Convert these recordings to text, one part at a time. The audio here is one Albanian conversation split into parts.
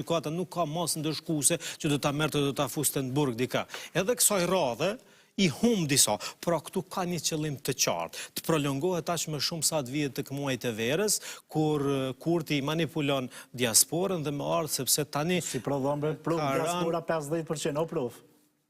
gjykata nuk ka masë ndëshkuese që do ta merrte do ta fuste në burg dika. Edhe kësaj radhe I hum disa, pra këtu ka një qëllim të qartë, të prolongohet aq më shumë sa të vihet tek muajt e verës, kur Kurti manipulon diasporën dhe më ardh sepse tani si prodhombre diaspora 50% o prof.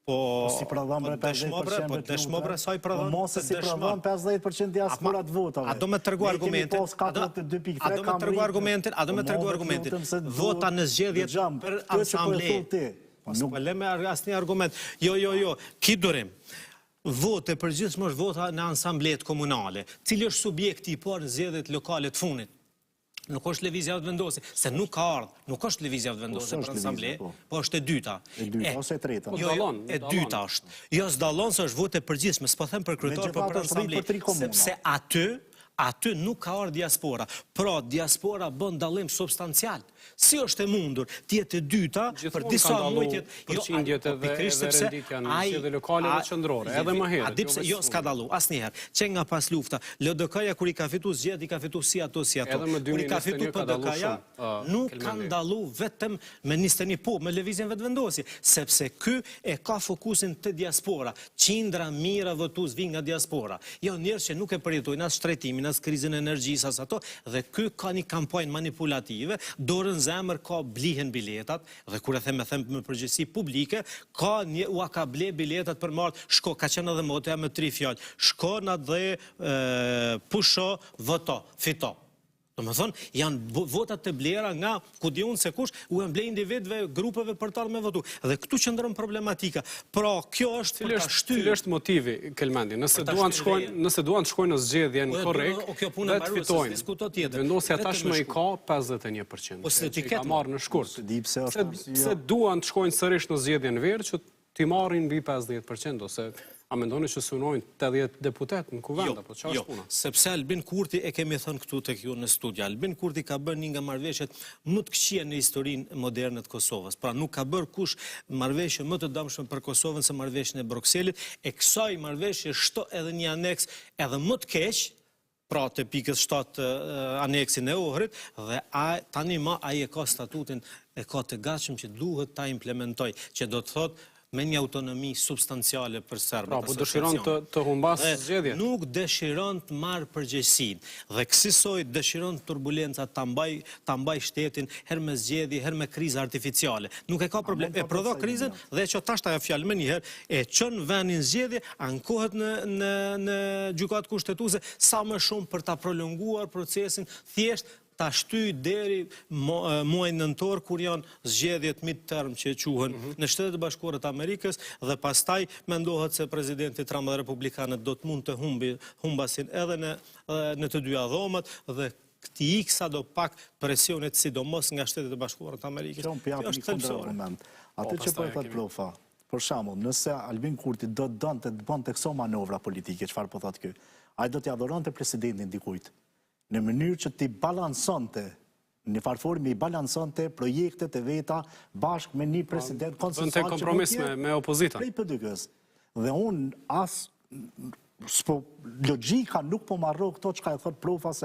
Po si prodhombre 50%. Po dëshmobra sa I prodhon. Mos si prodhon 50% diaspora të votave. A do më tregu argumentin? A do më tregu argumentin? A do më tregu argumentin? Vota në zgjedhjet për asambleë. Nuk e me asnjë argument. Jo. Ki durim. Vote përgjithshëm është vota në asamblet komunale. Cili është subjekti I parë në zgjedhjet lokale të fundit? Nuk është lëvizja e vendosi, se nuk ka ardhur, nuk është lëvizja e vendosi për asamble, po është e dyta. E dyta ose e treta. E dyta është. Jo s'dallon se është votë e përgjithshme, s'po them për kryetar, po për asamble, sepse aty nuk ka ardhur diaspora. Pra diaspora bën dallim substancial. Si është e mundur të jetë e dyta për disa muaj përqindjet edhe renditja në zgjedhje lokale dhe qendrore, edhe më herët. Jo s'ka dallu asnjëherë. Që nga pas lufta, LDK-ja kur I ka fituar zgjedhjet, I ka fituar si ato. Kur I ka fituar PDK-ja, nuk kanë dallu vetëm me 21 po, me lëvizjen vetvendosi, sepse ky e ka fokusin te diaspora. Qindra mijëra votues vijnë nga diaspora. Jo njerëz që nuk e përjetojnë as shtrejtimin, as krizën e energjisë, as ato, dhe ky ka një kampanjë manipulative, dorën zemër ka blihen biletat, dhe kur e them me përgjegjësi publike, ua ka ble biletat për marrë, shko, ka qenë edhe motja me 3 fjalë, shko na dhe pusho, voto, fito. Do më thonë, janë votat të blera nga, ku di unë se kush, u e mblej individëve, grupeve për të ardhur me votu. Dhe këtu qëndron problematika. Pra, kjo është për ta shtyr. Cili është motivi, Kelmendi? Nëse duan të shkojnë në zgjedhjen korrekt, dhe të fitojnë. Vendosja tashmë I ka 51%. Që I ka marrë në shkurt. Se duan të shkojnë sërish në zgjedhjen verë, që t'i marrin mbi 50%, ose a mendoni që synojnë 80 deputet në kuvend, apo çfarë është puna? Sepse Albin Kurti, e kemi thënë këtu tek ju në studio, Albin Kurti ka bërë një nga marrëveshjet më të këqija në historinë moderne të Kosovës. Pra nuk ka bërë kush marrëveshje më të dëmshme për Kosovën se marrëveshjen e Brokselit, e kësaj marrëveshje shto edhe një aneks edhe më të keq, pra të pikës 7 aneksin e Ohrit, dhe tani ai e ka statutin, e ka të gatshëm që duhet ta implementoj, që do të thotë me një autonomi substanciale për serbët. Pra, po dëshiron të humbasë zgjedhjet? Nuk dëshiron të marrë përgjegjësinë dhe kësaj dëshiron turbulenca ta mbaj shtetin her me zgjedhje, her me krizë artificiale. Nuk e ka problem. E prodho krizën dhe që tash ajo fjalë më një herë e çon vendin zgjedhje, ankohet në gjykatë kushtetuese sa më shumë për ta prolonguar procesin, thjesht ta shtyj deri muaj nëntor kur janë zgjedhjet midterm që quhen në Shtetet e Bashkuara të Amerikës dhe pastaj mendohet se presidenti Trump dhe republikanët do të mund të humbasin edhe në të dyja dhomat dhe këti ik sa do pak presionet sidomos nga Shtetet e Bashkuara të Amerikës. Kjo është thelbësore. Atë që po e thot profa, për shembull, nëse Albin Kurti do të bënte këso manovra politike, çfarë po thot ky? Ai do t'i adhuronte presidentin dikujt në mënyrë që t'i balansonte, në farformë I balansonte projektet e veta bashkë me një president konsensual që kompromis me opozitën. Prej PDK-s. Dhe unë logjika nuk po marrë këto çka e thot profa se